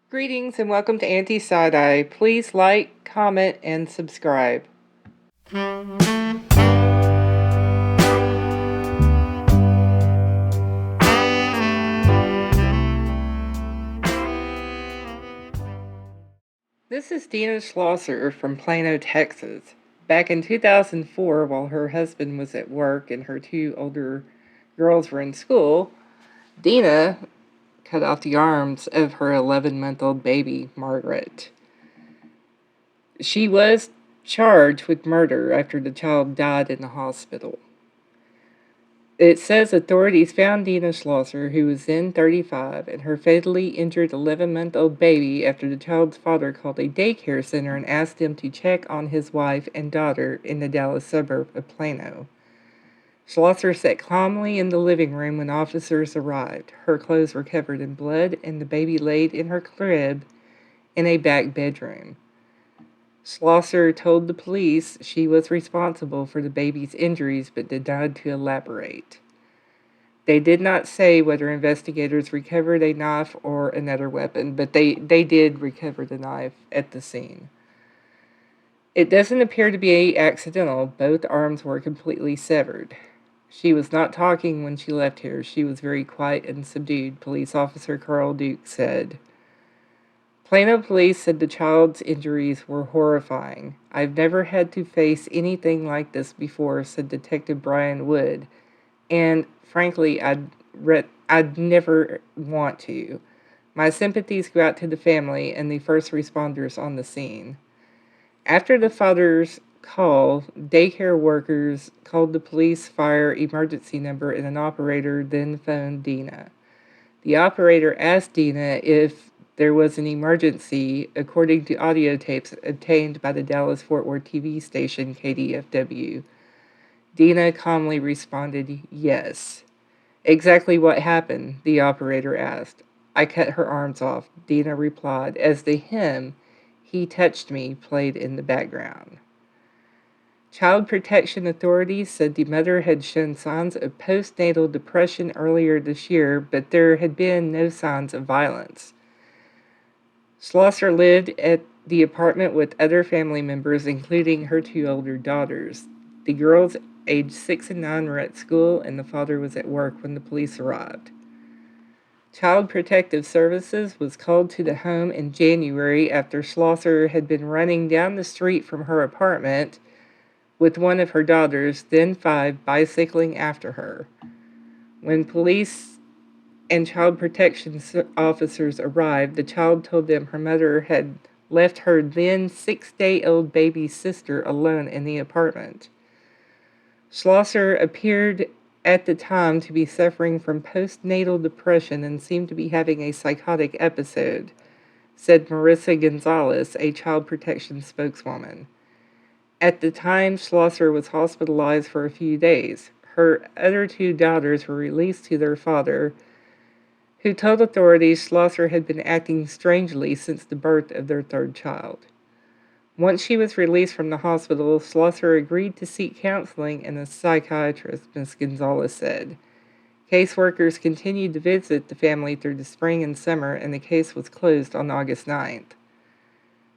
Greetings and welcome to Auntie Side Eye. Please like, comment, and subscribe. This is Dena Schlosser from Plano, Texas. Back in 2004, while her husband was at work and her two older girls were in school, Dena cut off the arms of her 11-month-old baby, Margaret. She was charged with murder after the child died in the hospital. It says authorities found Dena Schlosser, who was then 35, and her fatally injured 11-month-old baby after the child's father called a daycare center and asked them to check on his wife and daughter in the Dallas suburb of Plano. Schlosser sat calmly in the living room when officers arrived. Her clothes were covered in blood, and the baby laid in her crib in a back bedroom. Schlosser told the police she was responsible for the baby's injuries but denied to elaborate. They did not say whether investigators recovered a knife or another weapon, but they did recover the knife at the scene. It doesn't appear to be accidental. Both arms were completely severed. She was not talking when she left here. She was very quiet and subdued, police officer Carl Duke said. Plano police said the child's injuries were horrifying. I've never had to face anything like this before, said Detective Brian Wood. And frankly, I'd never want to. My sympathies go out to the family and the first responders on the scene. After the father's call, daycare workers called the police fire emergency number and an operator then phoned Dena. The operator asked Dena if there was an emergency, according to audio tapes obtained by the Dallas-Fort Worth TV station KDFW. Dena calmly responded, yes. Exactly what happened? The operator asked. I cut her arms off, Dena replied, as the hymn, He Touched Me, played in the background. Child protection authorities said the mother had shown signs of postnatal depression earlier this year, but there had been no signs of violence. Schlosser lived at the apartment with other family members, including her two older daughters. The girls, aged 6 and 9, were at school, and the father was at work when the police arrived. Child Protective Services was called to the home in January after Schlosser had been running down the street from her apartment with one of her daughters, then 5, bicycling after her. When police and child protection officers arrived, the child told them her mother had left her then 6-day-old baby sister alone in the apartment. Schlosser appeared at the time to be suffering from postnatal depression and seemed to be having a psychotic episode, said Marissa Gonzalez, a child protection spokeswoman. At the time, Schlosser was hospitalized for a few days. Her other two daughters were released to their father, who told authorities Schlosser had been acting strangely since the birth of their third child. Once she was released from the hospital, Schlosser agreed to seek counseling and a psychiatrist, Ms. Gonzalez said. Caseworkers continued to visit the family through the spring and summer, and the case was closed on August 9th.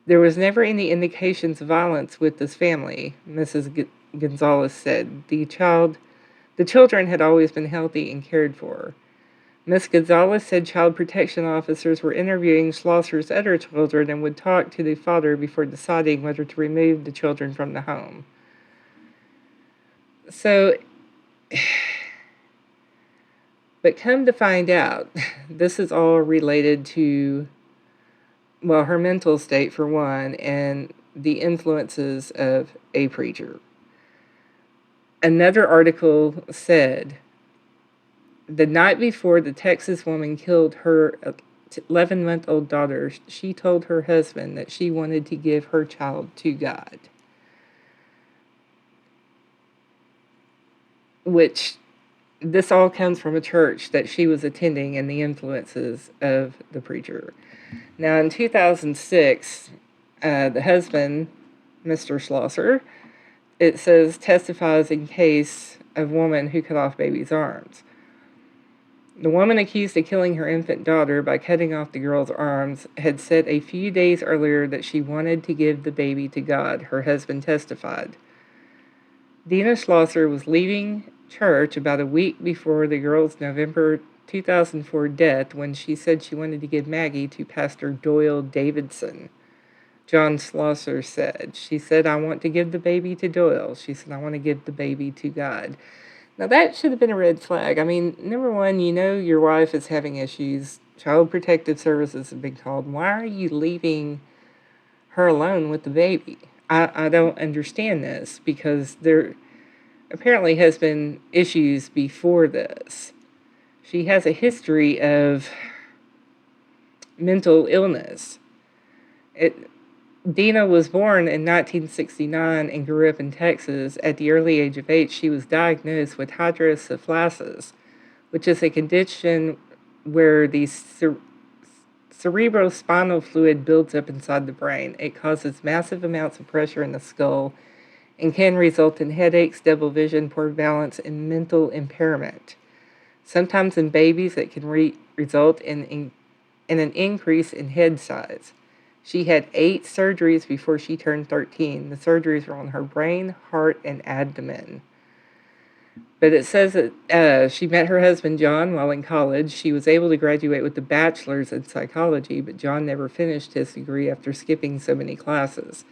There was never any indications of violence with this family, Mrs. Gonzalez said. The children had always been healthy and cared for. Ms. Gonzalez said child protection officers were interviewing Schlosser's other children and would talk to the father before deciding whether to remove the children from the home. But come to find out, this is all related to, well, her mental state for one, and the influences of a preacher. Another article said, the night before the Texas woman killed her 11-month-old daughter, she told her husband that she wanted to give her child to God. Which, this all comes from a church that she was attending and the influences of the preacher. Now, in 2006, the husband, Mr. Schlosser, it says, testifies in case of woman who cut off baby's arms. The woman accused of killing her infant daughter by cutting off the girl's arms had said a few days earlier that she wanted to give the baby to God, her husband testified. Dena Schlosser was leaving church about a week before the girl's November 2004 death when she said she wanted to give Maggie to Pastor Doyle Davidson. John Schlosser said. She said, I want to give the baby to Doyle. She said, I want to give the baby to God. Now, that should have been a red flag. I mean, number one, you know your wife is having issues. Child Protective Services have been called. Why are you leaving her alone with the baby? I don't understand this because there apparently has been issues before this. She has a history of mental illness. Dena was born in 1969 and grew up in Texas. At the early age of 8, she was diagnosed with hydrocephalus, which is a condition where the cerebrospinal fluid builds up inside the brain. It causes massive amounts of pressure in the skull and can result in headaches, double vision, poor balance, and mental impairment. Sometimes in babies, it can result in an increase in head size. She had 8 surgeries before she turned 13. The surgeries were on her brain, heart, and abdomen. But it says that she met her husband, John, while in college. She was able to graduate with a bachelor's in psychology, but John never finished his degree after skipping so many classes.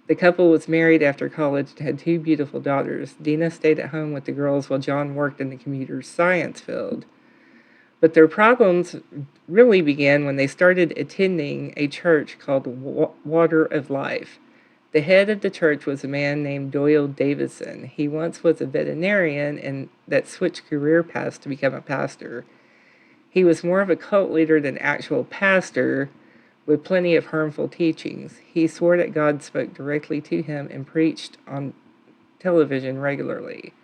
The couple was married after college and had 2 beautiful daughters. Dena stayed at home with the girls while John worked in the computer science field. But their problems really began when they started attending a church called Water of Life. The head of the church was a man named Doyle Davidson. He once was a veterinarian and that switched career paths to become a pastor. He was more of a cult leader than actual pastor, with plenty of harmful teachings. He swore that God spoke directly to him and preached on television regularly.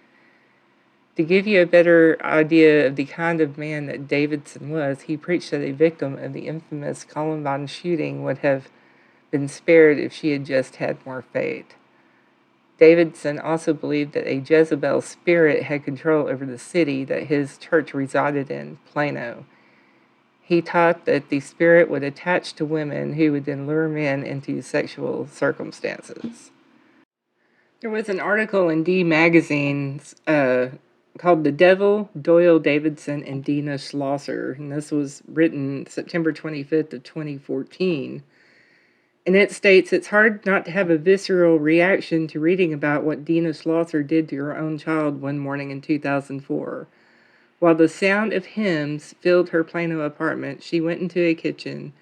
To give you a better idea of the kind of man that Davidson was, he preached that a victim of the infamous Columbine shooting would have been spared if she had just had more faith. Davidson also believed that a Jezebel spirit had control over the city that his church resided in, Plano. He taught that the spirit would attach to women who would then lure men into sexual circumstances. There was an article in D Magazine called The Devil, Doyle Davidson, and Dena Schlosser, and this was written September 25th of 2014. And it states, it's hard not to have a visceral reaction to reading about what Dena Schlosser did to her own child one morning in 2004. While the sound of hymns filled her Plano apartment, she went into a kitchen,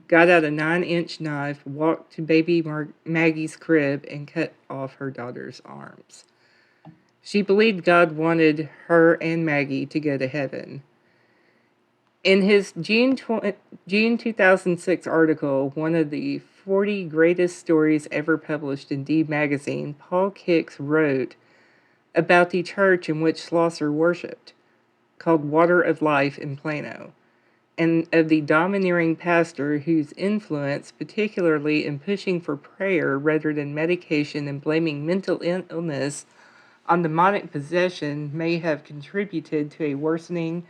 got out a 9-inch knife, walked to baby Maggie's crib, and cut off her daughter's arms. She believed God wanted her and Maggie to go to heaven. In his June 2006 article, one of the 40 greatest stories ever published in D Magazine, Paul Kix wrote about the church in which Schlosser worshipped, called Water of Life in Plano, and of the domineering pastor whose influence, particularly in pushing for prayer rather than medication and blaming mental illness on demonic possession, may have contributed to a worsening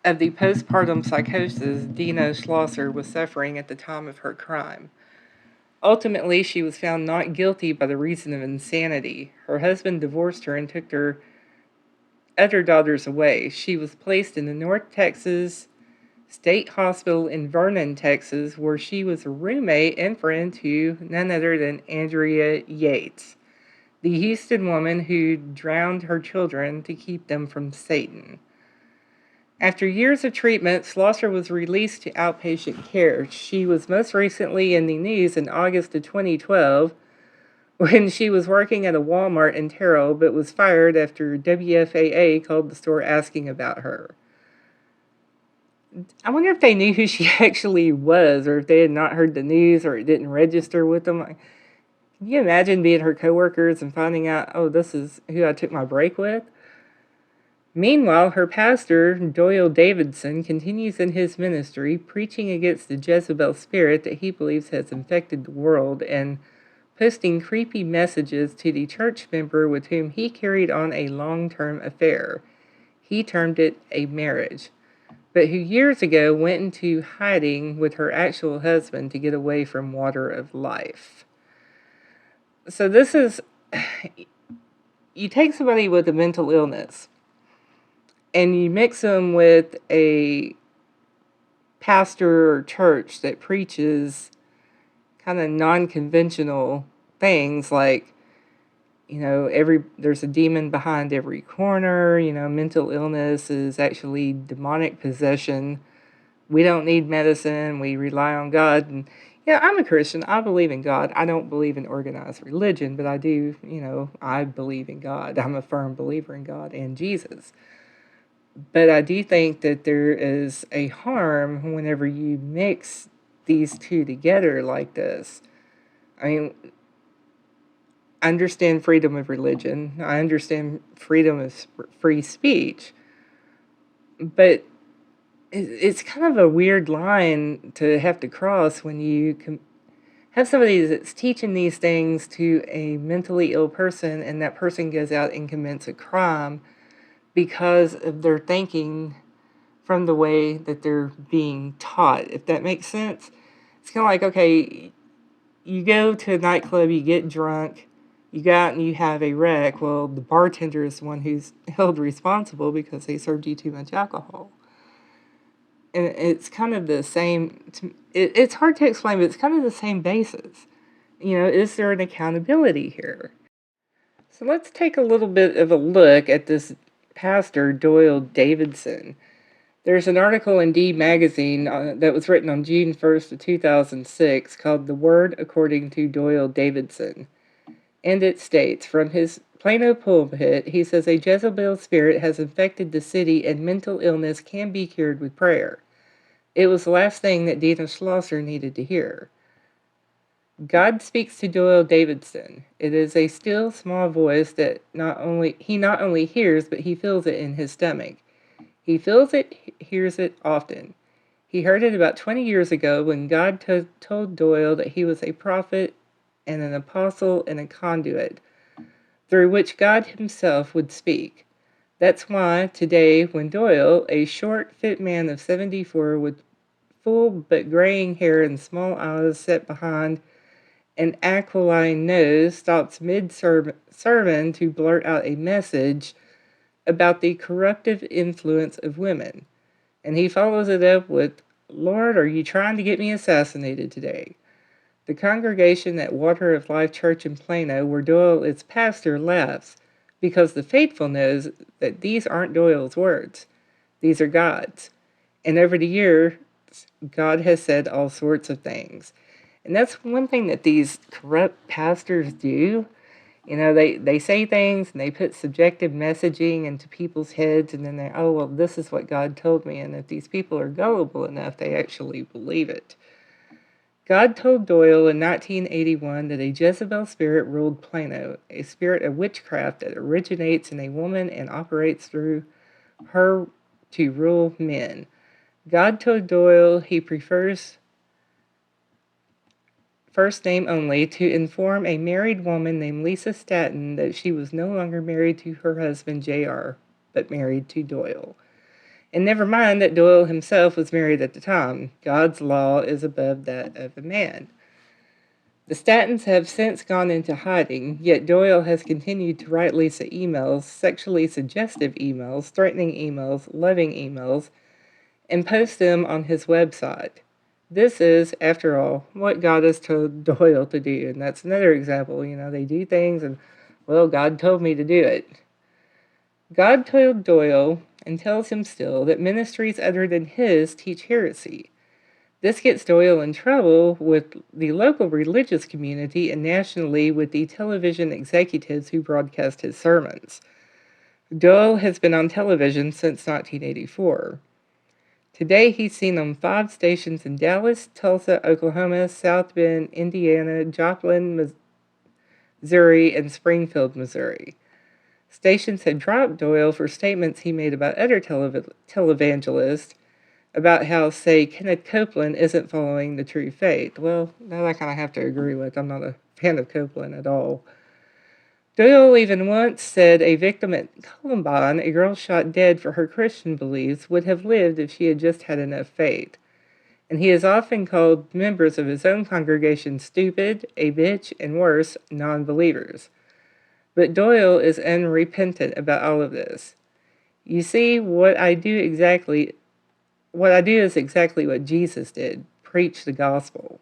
of the postpartum psychosis Dena Schlosser was suffering at the time of her crime. Ultimately, she was found not guilty by the reason of insanity. Her husband divorced her and took her other daughters away. She was placed in the North Texas State Hospital in Vernon, Texas, where she was a roommate and friend to none other than Andrea Yates, the Houston woman who drowned her children to keep them from Satan. After years of treatment, Schlosser was released to outpatient care. She was most recently in the news in August of 2012 when she was working at a Walmart in Terrell, but was fired after WFAA called the store asking about her. I wonder if they knew who she actually was, or if they had not heard the news, or it didn't register with them. Can you imagine being her coworkers and finding out, oh, this is who I took my break with? Meanwhile, her pastor, Doyle Davidson, continues in his ministry, preaching against the Jezebel spirit that he believes has infected the world and posting creepy messages to the church member with whom he carried on a long-term affair. He termed it a marriage. but who years ago went into hiding with her actual husband to get away from water of life. So this is, you take somebody with a mental illness and you mix them with a pastor or church that preaches kind of non-conventional things like, there's a demon behind every corner, mental illness is actually demonic possession. We don't need medicine, we rely on God. And I'm a Christian. I believe in God. I don't believe in organized religion, but I do, I believe in God. I'm a firm believer in God and Jesus. But I do think that there is a harm whenever you mix these two together like this. I mean, I understand freedom of religion. I understand freedom of free speech. But it's kind of a weird line to have to cross when you have somebody that's teaching these things to a mentally ill person and that person goes out and commits a crime because of their thinking from the way that they're being taught, if that makes sense. It's kind of like, okay, you go to a nightclub, you get drunk, you go out and you have a wreck. Well, the bartender is the one who's held responsible because they served you too much alcohol. And it's kind of the same, it's hard to explain, but it's kind of the same basis. Is there an accountability here? So let's take a little bit of a look at this pastor, Doyle Davidson. There's an article in D Magazine that was written on June 1st of 2006 called The Word According to Doyle Davidson. And it states, from his Plano pulpit, he says a Jezebel spirit has infected the city and mental illness can be cured with prayer. It was the last thing that Dena Schlosser needed to hear. God speaks to Doyle Davidson. It is a still, small voice that not only hears, but he feels it in his stomach. He feels it, hears it often. He heard it about 20 years ago when God told Doyle that he was a prophet and an apostle and a conduit through which God himself would speak. That's why today, when Doyle, a short, fit man of 74 with full but graying hair and small eyes set behind an aquiline nose, stops mid-sermon to blurt out a message about the corruptive influence of women. And he follows it up with, Lord, are you trying to get me assassinated today? The congregation at Water of Life Church in Plano, where Doyle is pastor, laughs because the faithful knows that these aren't Doyle's words. These are God's. And over the years, God has said all sorts of things. And that's one thing that these corrupt pastors do. They say things and they put subjective messaging into people's heads, and then well, this is what God told me. And if these people are gullible enough, they actually believe it. God told Doyle in 1981 that a Jezebel spirit ruled Plano, a spirit of witchcraft that originates in a woman and operates through her to rule men. God told Doyle he prefers first name only to inform a married woman named Lisa Staton that she was no longer married to her husband J.R., but married to Doyle. And never mind that Doyle himself was married at the time. God's law is above that of a man. The Statons have since gone into hiding, yet Doyle has continued to write Lisa emails, sexually suggestive emails, threatening emails, loving emails, and post them on his website. This is, after all, what God has told Doyle to do. And that's another example. They do things and, well, God told me to do it. God told Doyle, and tells him still, that ministries other than his teach heresy. This gets Doyle in trouble with the local religious community and nationally with the television executives who broadcast his sermons. Doyle has been on television since 1984. Today he's seen on 5 stations in Dallas, Tulsa, Oklahoma, South Bend, Indiana, Joplin, Missouri, and Springfield, Missouri. Stations had dropped Doyle for statements he made about other televangelists about how, say, Kenneth Copeland isn't following the true faith. Well, that I kind of have to agree with. I'm not a fan of Copeland at all. Doyle even once said a victim at Columbine, a girl shot dead for her Christian beliefs, would have lived if she had just had enough faith. And he has often called members of his own congregation stupid, a bitch, and worse, non believers. But Doyle is unrepentant about all of this. You see, what I do is exactly what Jesus did, preach the gospel.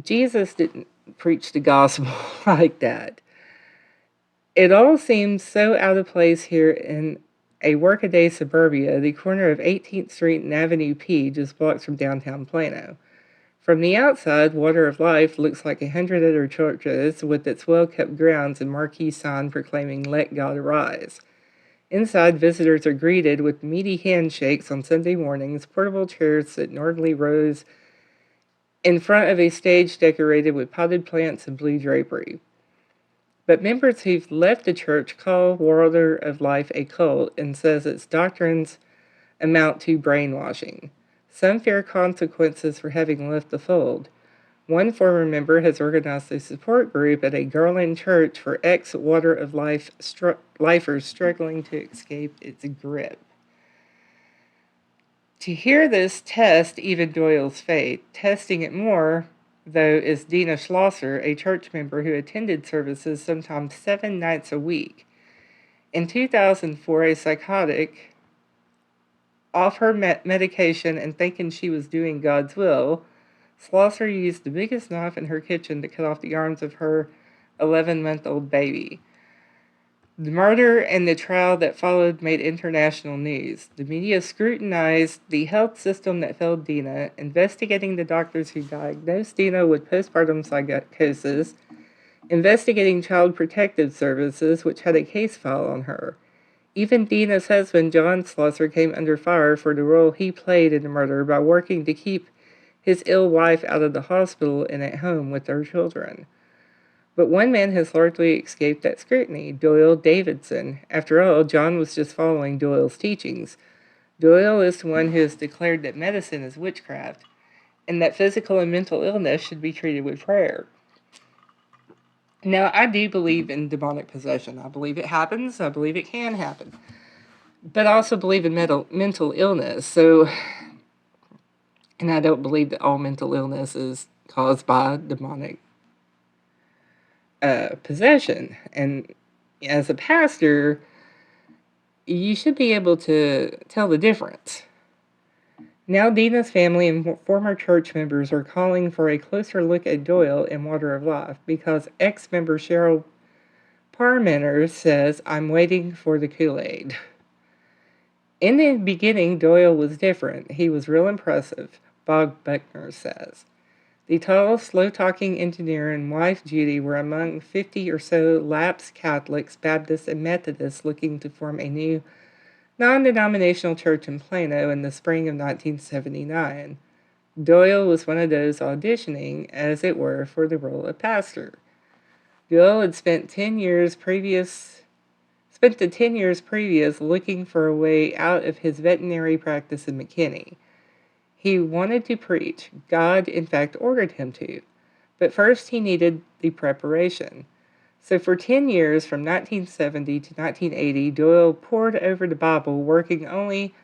Jesus didn't preach the gospel like that. It all seems so out of place here in a workaday suburbia, the corner of 18th Street and Avenue P, just blocks from downtown Plano. From the outside, Water of Life looks like 100 other churches with its well-kept grounds and marquee sign proclaiming "Let God Arise." Inside, visitors are greeted with meaty handshakes on Sunday mornings, portable chairs sit in orderly rows in front of a stage decorated with potted plants and blue drapery. But members who've left the church call Water of Life a cult and says its doctrines amount to brainwashing. Some fear consequences for having left the fold. One former member has organized a support group at a Garland church for ex-Water of Life lifers struggling to escape its grip. To hear this test even Doyle's faith. Testing it more, though, is Dena Schlosser, a church member who attended services sometimes 7 nights a week. In 2004, a psychotic, off her medication and thinking she was doing God's will, Schlosser used the biggest knife in her kitchen to cut off the arms of her 11-month-old baby. The murder and the trial that followed made international news. The media scrutinized the health system that failed Dena, investigating the doctors who diagnosed Dena with postpartum psychosis, investigating Child Protective Services, which had a case file on her. Even Dena's husband, John Schlosser, came under fire for the role he played in the murder by working to keep his ill wife out of the hospital and at home with their children. But one man has largely escaped that scrutiny, Doyle Davidson. After all, John was just following Doyle's teachings. Doyle is the one who has declared that medicine is witchcraft and that physical and mental illness should be treated with prayer. Now, I do believe in demonic possession. I believe it happens. I believe it can happen. But I also believe in mental illness. And I don't believe that all mental illness is caused by demonic possession. And as a pastor, you should be able to tell the difference. Now, Dena's family and former church members are calling for a closer look at Doyle in Water of Life because ex-member Cheryl Parmenter says, "I'm waiting for the Kool-Aid." In the beginning, Doyle was different. He was real impressive, Bob Buckner says. The tall, slow-talking engineer and wife Judy were among 50 or so lapsed Catholics, Baptists, and Methodists looking to form a new non-denominational church in Plano in the spring of 1979. Doyle was one of those auditioning, as it were, for the role of pastor. Doyle had spent the 10 years previous looking for a way out of his veterinary practice in McKinney. He wanted to preach. God, in fact, ordered him to. But first he needed the preparation. So for 10 years, from 1970 to 1980, Doyle pored over the Bible, working only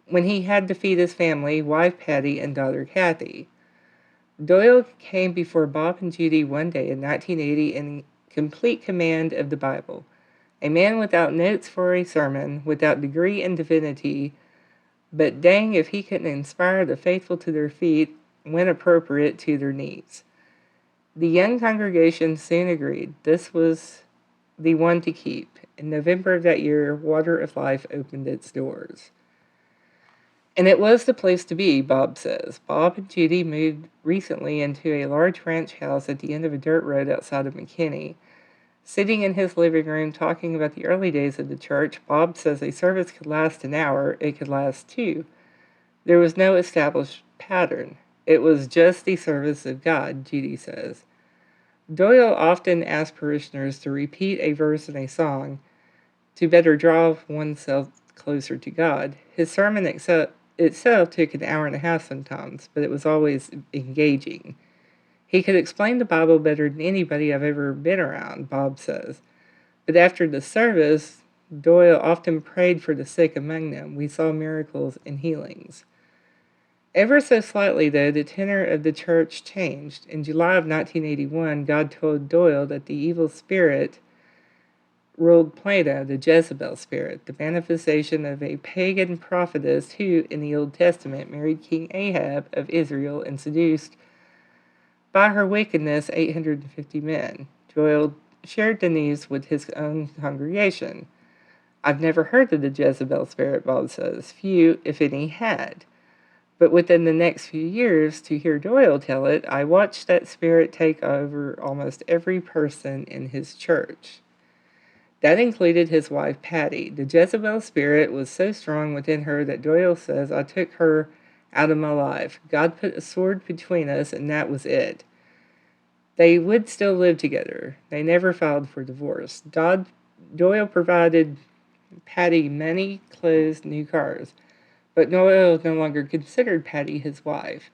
when he had to feed his family, wife Patty and daughter Kathy. Doyle came before Bob and Judy one day in 1980 in complete command of the Bible. A man without notes for a sermon, without degree in divinity, but dang if he couldn't inspire the faithful to their feet when appropriate to their needs. The young congregation soon agreed this was the one to keep. In November of that year, Water of Life opened its doors. And it was the place to be, Bob says. Bob and Judy moved recently into a large ranch house at the end of a dirt road outside of McKinney. Sitting in his living room talking about the early days of the church, Bob says a service could last an hour, it could last 2. There was no established pattern. It was just the service of God, Judy says. Doyle often asked parishioners to repeat a verse in a song to better draw oneself closer to God. His sermon itself took an hour and a half sometimes, but it was always engaging. He could explain the Bible better than anybody I've ever been around, Bob says. But after the service, Doyle often prayed for the sick among them. We saw miracles and healings. Ever so slightly, though, the tenor of the church changed. In July of 1981, God told Doyle that the evil spirit ruled Plato, the Jezebel spirit, the manifestation of a pagan prophetess who, in the Old Testament, married King Ahab of Israel and seduced, by her wickedness, 850 men. Doyle shared the news with his own congregation. I've never heard of the Jezebel spirit, Bob says. Few, if any, had. But within the next few years, to hear Doyle tell it, I watched that spirit take over almost every person in his church. That included his wife, Patty. The Jezebel spirit was so strong within her that Doyle says, I took her out of my life. God put a sword between us, and that was it. They would still live together. They never filed for divorce. Doyle provided Patty money, clothes, new cars. But Doyle no longer considered Patty his wife.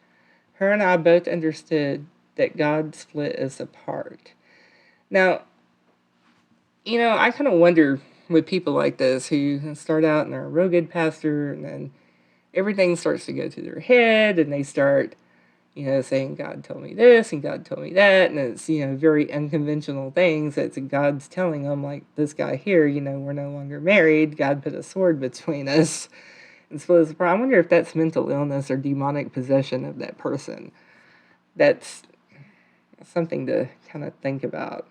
Her and I both understood that God split us apart. Now, I kind of wonder with people like this who start out and they're a real good pastor and then everything starts to go to their head and they start, saying God told me this and God told me that. And it's, very unconventional things that God's telling them, like this guy here, we're no longer married. God put a sword between us. And so I wonder if that's mental illness or demonic possession of that person. That's something to kind of think about.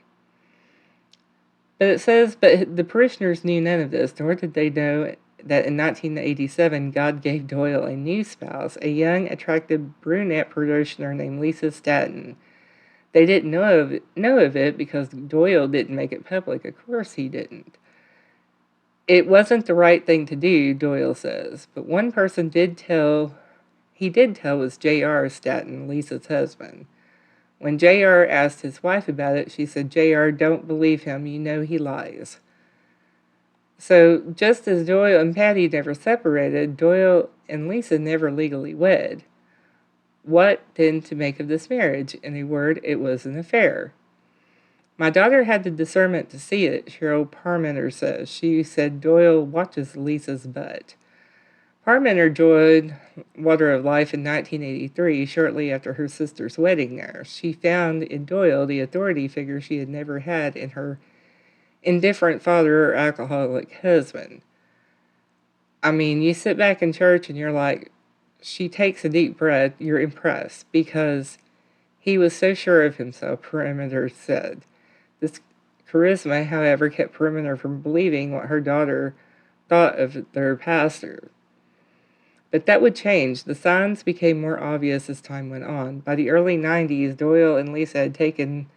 But it says, but the parishioners knew none of this, nor did they know that in 1987, God gave Doyle a new spouse, a young, attractive brunette parishioner named Lisa Staton. They didn't know of it because Doyle didn't make it public. Of course he didn't. It wasn't the right thing to do, Doyle says, but one person did tell was J.R. Staton, Lisa's husband. When J.R. asked his wife about it, she said, J.R., don't believe him, he lies. So just as Doyle and Patty never separated, Doyle and Lisa never legally wed. What then to make of this marriage? In a word, it was an affair. My daughter had the discernment to see it, Cheryl Parmenter says. She said Doyle watches Lisa's butt. Parmenter joined Water of Life in 1983, shortly after her sister's wedding there. She found in Doyle the authority figure she had never had in her indifferent father or alcoholic husband. I mean, you sit back in church and you're like, she takes a deep breath, you're impressed, because he was so sure of himself, Parmenter said. This charisma, however, kept Parmenter from believing what her daughter thought of their pastor. But that would change. The signs became more obvious as time went on. By the early 90s, Doyle and Lisa had taken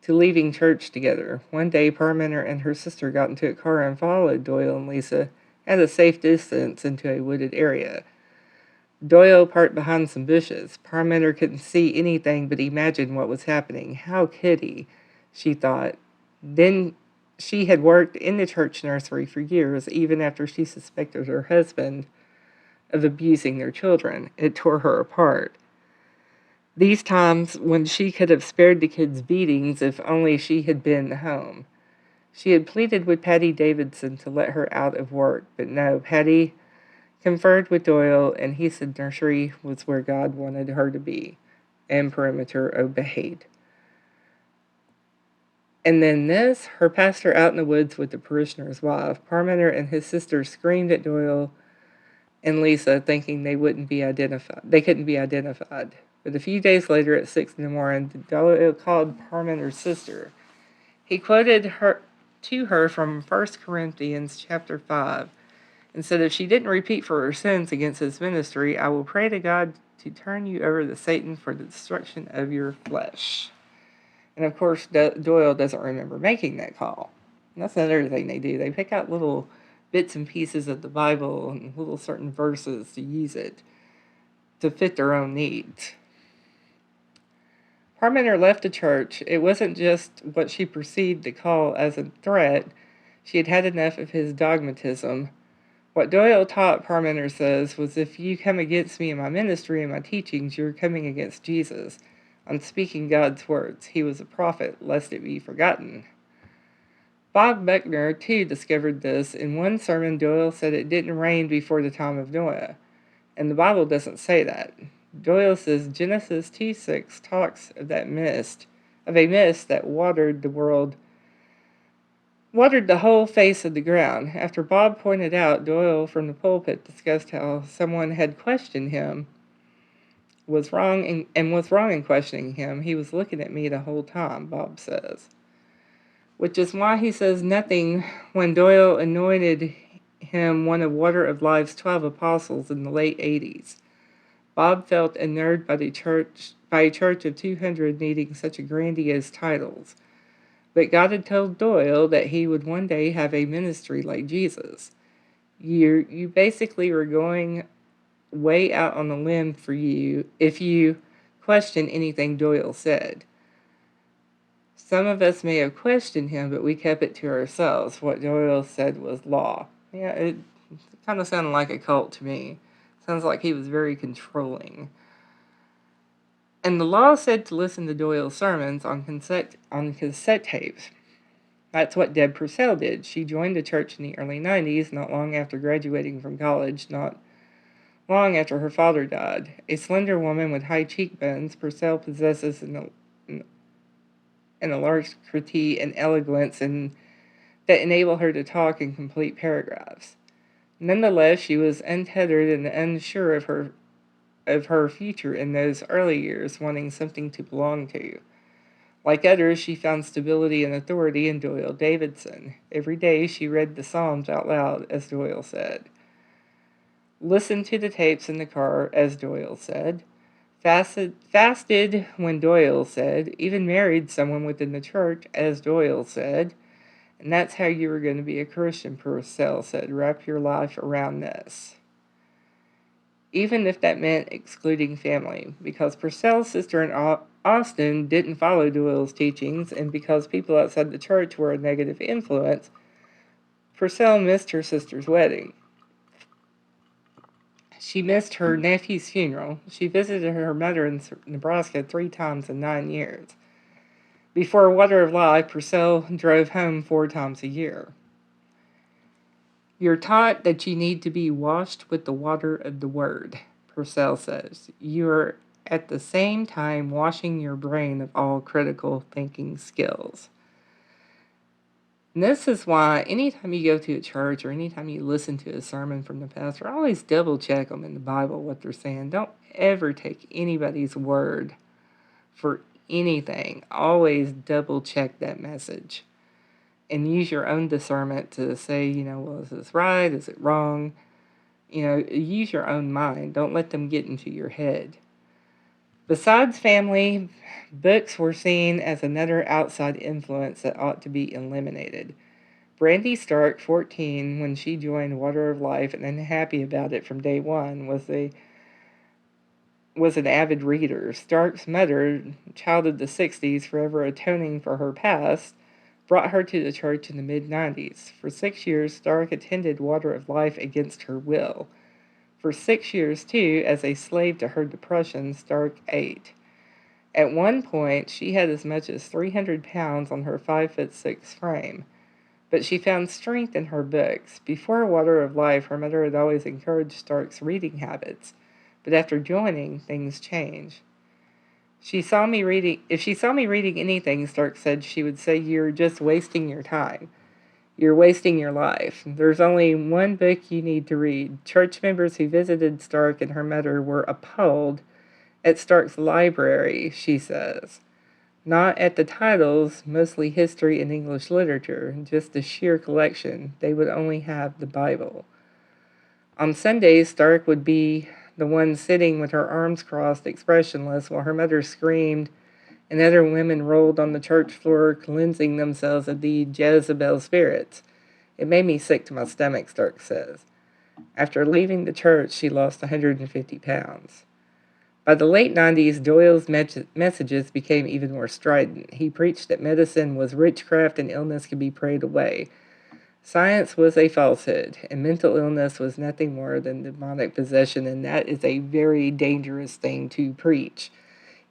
to leaving church together. One day, Parmenter and her sister got into a car and followed Doyle and Lisa at a safe distance into a wooded area. Doyle parked behind some bushes. Parmenter couldn't see anything but imagine what was happening. How could he? She thought. Then she had worked in the church nursery for years, even after she suspected her husband of abusing their children. It tore her apart. These times when she could have spared the kids beatings if only she had been home. She had pleaded with Patty Davidson to let her out of work, but no, Patty conferred with Doyle, and he said nursery was where God wanted her to be, and Parmenter obeyed. And then her pastor out in the woods with the parishioner's wife. Parmenter and his sister screamed at Doyle and Lisa, thinking they couldn't be identified. But a few days later, at 6 in the morning, Doyle called Parmenter's sister. He quoted her from 1 Corinthians chapter 5, and said, if she didn't repeat for her sins against his ministry, I will pray to God to turn you over to Satan for the destruction of your flesh. And of course, Doyle doesn't remember making that call. And that's another thing they do. They pick out little bits and pieces of the Bible and little certain verses to use it to fit their own needs. Parmenter left the church. It wasn't just what she perceived the call as a threat. She had had enough of his dogmatism. What Doyle taught, Parmenter says, was if you come against me in my ministry and my teachings, you're coming against Jesus. on speaking God's words. He was a prophet, lest it be forgotten. Bob Buckner, too, discovered this. In one sermon, Doyle said it didn't rain before the time of Noah, and the Bible doesn't say that. Doyle says Genesis 2:6 talks of a mist that watered the whole face of the ground. After Bob pointed out, Doyle from the pulpit discussed how someone had questioned him, was wrong in questioning him. He was looking at me the whole time, Bob says. Which is why he says nothing when Doyle anointed him one of Water of Life's 12 apostles in the late 80s. Bob felt unnerved by a church of 200 needing such a grandiose titles. But God had told Doyle that he would one day have a ministry like Jesus. You basically were going way out on a limb for you if you question anything Doyle said. Some of us may have questioned him, but we kept it to ourselves. What Doyle said was law. Yeah, it kind of sounded like a cult to me. Sounds like he was very controlling. And the law said to listen to Doyle's sermons on cassette tapes. That's what Deb Purcell did. She joined the church in the early 90s, not long after graduating from college, not long after her father died. A slender woman with high cheekbones, Purcell possesses an alacrity and eloquence that enable her to talk in complete paragraphs. Nonetheless, she was untethered and unsure of her future in those early years, wanting something to belong to. Like others, she found stability and authority in Doyle Davidson. Every day she read the Psalms out loud, as Doyle said. Listened to the tapes in the car, as Doyle said. Fasted when Doyle said. Even married someone within the church, as Doyle said. And that's how you were going to be a Christian, Purcell said. Wrap your life around this. Even if that meant excluding family, because Purcell's sister in Austin didn't follow Doyle's teachings, and because people outside the church were a negative influence, Purcell missed her sister's wedding. She missed her nephew's funeral. She visited her mother in Nebraska 3 times in 9 years. Before Water of Life, Purcell drove home 4 times a year. You're taught that you need to be washed with the water of the Word, Purcell says. You are at the same time washing your brain of all critical thinking skills. And this is why anytime you go to a church or anytime you listen to a sermon from the pastor, always double check them in the Bible, what they're saying. Don't ever take anybody's word for anything. Always double check that message. And use your own discernment to say, well, is this right? Is it wrong? Use your own mind. Don't let them get into your head. Besides family, books were seen as another outside influence that ought to be eliminated. Brandy Stark, 14, when she joined Water of Life and unhappy about it from day one, was an avid reader. Stark's mother, child of the 60s, forever atoning for her past, brought her to the church in the mid-90s. For 6 years, Stark attended Water of Life against her will. For 6 years, too, as a slave to her depression, Stark ate. At one point, she had as much as 300 pounds on her 5'6" frame. But she found strength in her books. Before Water of Life, her mother had always encouraged Stark's reading habits. But after joining, things changed. If she saw me reading anything, Stark said, she would say, "You're just wasting your time. You're wasting your life. There's only one book you need to read." Church members who visited Stark and her mother were appalled at Stark's library, she says. Not at the titles, mostly history and English literature, just the sheer collection. They would only have the Bible. On Sundays, Stark would be the one sitting with her arms crossed, expressionless, while her mother screamed and other women rolled on the church floor, cleansing themselves of the Jezebel spirits. It made me sick to my stomach, Stark says. After leaving the church, she lost 150 pounds. By the late 90s, Doyle's messages became even more strident. He preached that medicine was witchcraft and illness could be prayed away. Science was a falsehood, and mental illness was nothing more than demonic possession, and that is a very dangerous thing to preach.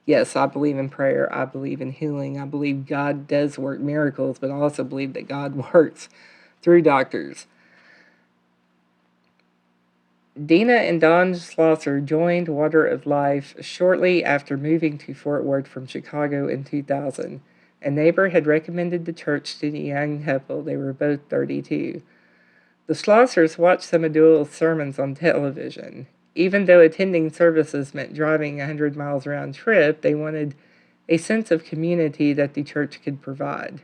Yes, I believe in prayer. I believe in healing. I believe God does work miracles, but I also believe that God works through doctors. Dena and Don Schlosser joined Water of Life shortly after moving to Fort Worth from Chicago in 2000. A neighbor had recommended the church to the young couple. They were both 32. The Schlossers watched some of Doyle's sermons on television. Even though attending services meant driving 100 miles round trip, they wanted a sense of community that the church could provide.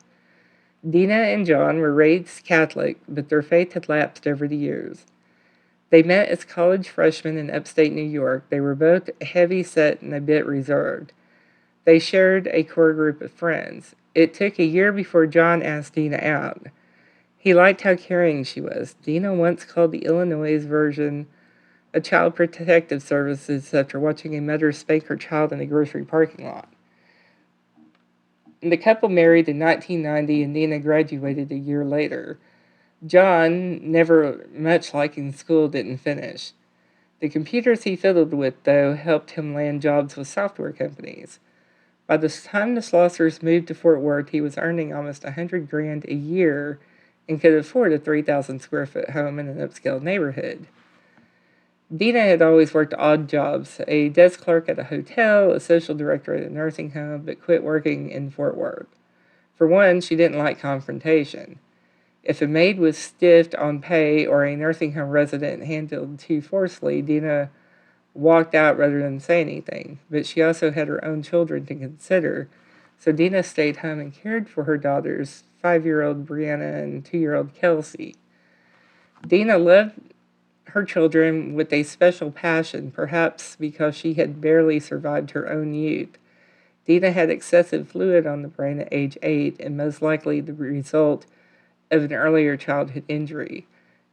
Dena and John were raised Catholic, but their faith had lapsed over the years. They met as college freshmen in upstate New York. They were both heavy set and a bit reserved. They shared a core group of friends. It took a year before John asked Dena out. He liked how caring she was. Dena once called the Illinois version of Child Protective Services after watching a mother spank her child in a grocery parking lot. The couple married in 1990 and Dena graduated a year later. John, never much liking school, didn't finish. The computers he fiddled with, though, helped him land jobs with software companies. By the time the Schlossers moved to Fort Worth, he was earning almost $100,000 a year and could afford a 3,000 square foot home in an upscale neighborhood. Dena had always worked odd jobs, a desk clerk at a hotel, a social director at a nursing home, but quit working in Fort Worth. For one, she didn't like confrontation. If a maid was stiffed on pay or a nursing home resident handled too forcefully, Dena walked out rather than say anything. But she also had her own children to consider, so Dena stayed home and cared for her daughters, 5-year-old Brianna and 2-year-old Kelsey. Dena loved her children with a special passion, perhaps because she had barely survived her own youth. Dena had excessive fluid on the brain at age 8, and most likely the result of an earlier childhood injury.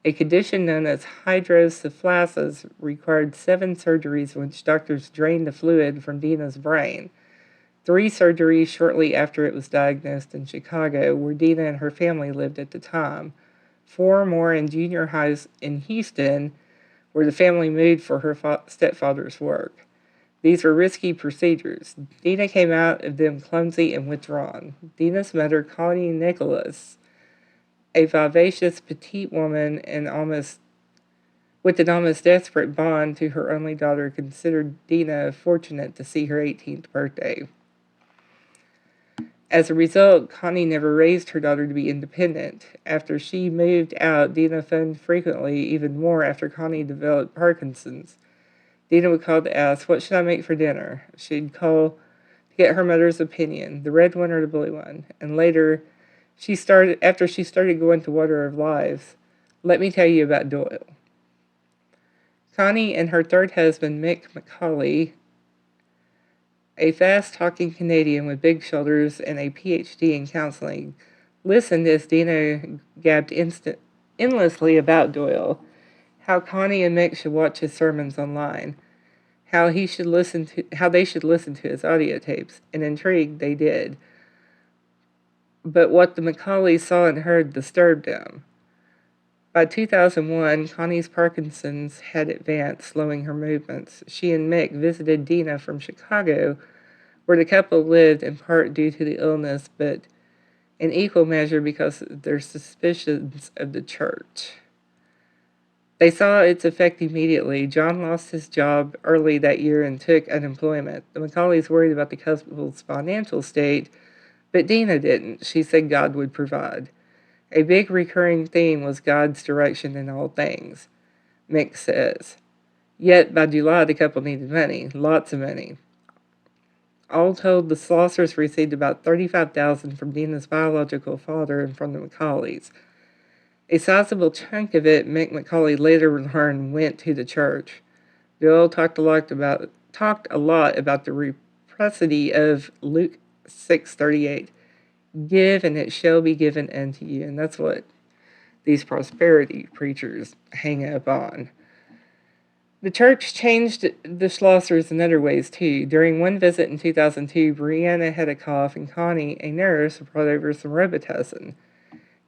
A condition known as hydrocephalus required 7 surgeries in which doctors drained the fluid from Dena's brain. 3 surgeries shortly after it was diagnosed in Chicago, where Dena and her family lived at the time. 4 more in junior highs in Houston, where the family moved for her stepfather's work. These were risky procedures. Dena came out of them clumsy and withdrawn. Dena's mother, Connie Nicholas, a vivacious petite woman with an almost desperate bond to her only daughter, considered Dena fortunate to see her 18th birthday. As a result, Connie never raised her daughter to be independent. After she moved out, Dena phoned frequently, even more after Connie developed Parkinson's. Dena would call to ask, "What should I make for dinner?" She'd call to get her mother's opinion, the red one or the blue one. And later, after she started going to Water of Lives, "Let me tell you about Doyle." Connie and her third husband, Mick McCauley, a fast-talking Canadian with big shoulders and a PhD in counseling, listened as Dena gabbed endlessly about Doyle, how Connie and Mick should watch his sermons online, how they should listen to his audio tapes, and intrigued they did. But what the McCaulays saw and heard disturbed them. By 2001, Connie's Parkinson's had advanced, slowing her movements. She and Mick visited Dena from Chicago, where the couple lived in part due to the illness, but in equal measure because of their suspicions of the church. They saw its effect immediately. John lost his job early that year and took unemployment. The McCaulays worried about the couple's financial state, but Dena didn't. She said God would provide. A big recurring theme was God's direction in all things, Mick says. Yet by July, the couple needed money, lots of money. All told, the Schlossers received about $35,000 from Dena's biological father and from the McCaulays. A sizable chunk of it, Mick McCauley later learned, went to the church. Bill talked a lot about the reciprocity of Luke 6:38. Give, and it shall be given unto you. And that's what these prosperity preachers hang up on. The church changed the Schlossers in other ways, too. During one visit in 2002, Brianna had a cough, and Connie, a nurse, brought over some Robitussin.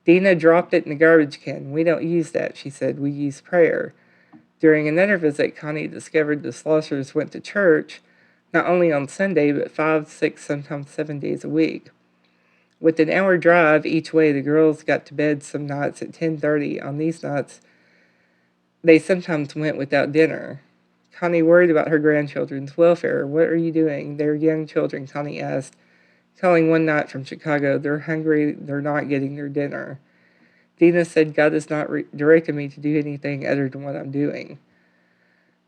Dena dropped it in the garbage can. "We don't use that," she said. "We use prayer." During another visit, Connie discovered the Schlossers went to church not only on Sunday, but 5, 6, sometimes 7 days a week. With an hour drive each way, the girls got to bed some nights at 10:30. On these nights, they sometimes went without dinner. Connie worried about her grandchildren's welfare. "What are you doing?" "They're young children," Connie asked, calling one night from Chicago. "They're hungry. They're not getting their dinner." Dena said, "God has not directed me to do anything other than what I'm doing."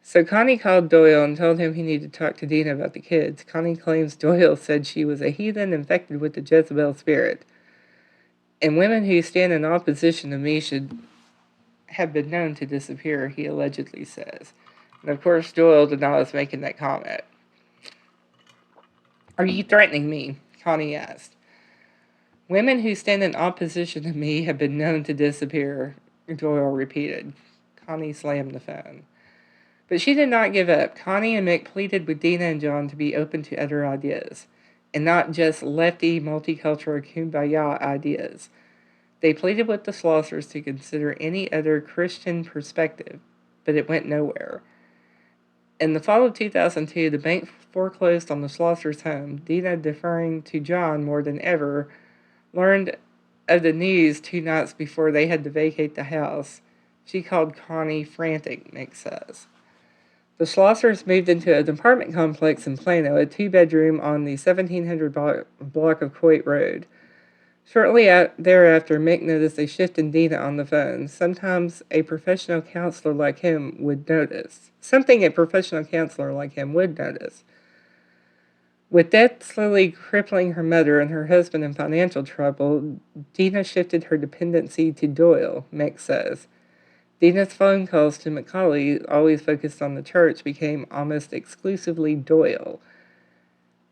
So Connie called Doyle and told him he needed to talk to Dena about the kids. Connie claims Doyle said she was a heathen infected with the Jezebel spirit. "And women who stand in opposition to me should have been known to disappear," he allegedly says. And of course, Doyle denies making that comment. "Are you threatening me?" Connie asked. "Women who stand in opposition to me have been known to disappear," Doyle repeated. Connie slammed the phone. But she did not give up. Connie and Mick pleaded with Dena and John to be open to other ideas, and not just lefty, multicultural kumbaya ideas. They pleaded with the Schlossers to consider any other Christian perspective, but it went nowhere. In the fall of 2002, the bank foreclosed on the Schlossers' home. Dena, deferring to John more than ever, learned of the news 2 nights before they had to vacate the house. She called Connie frantic, Mick says. The Schlossers moved into an apartment complex in Plano, a 2-bedroom on the 1700 block of Coit Road. Shortly thereafter, Mick noticed a shift in Dena on the phone. Something a professional counselor like him would notice. With death slowly crippling her mother and her husband in financial trouble, Dena shifted her dependency to Doyle, Mick says. Dena's phone calls to McCauley, always focused on the church, became almost exclusively Doyle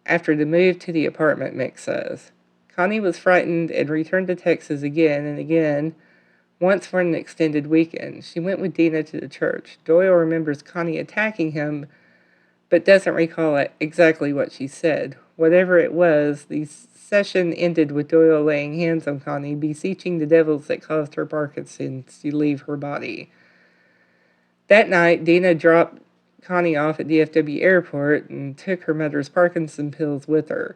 after the move to the apartment, Mick says. Connie was frightened and returned to Texas again and again, once for an extended weekend. She went with Dena to the church. Doyle remembers Connie attacking him, but doesn't recall exactly what she said. Whatever it was, the session ended with Doyle laying hands on Connie, beseeching the devils that caused her Parkinson's to leave her body. That night, Dena dropped Connie off at DFW Airport and took her mother's Parkinson pills with her.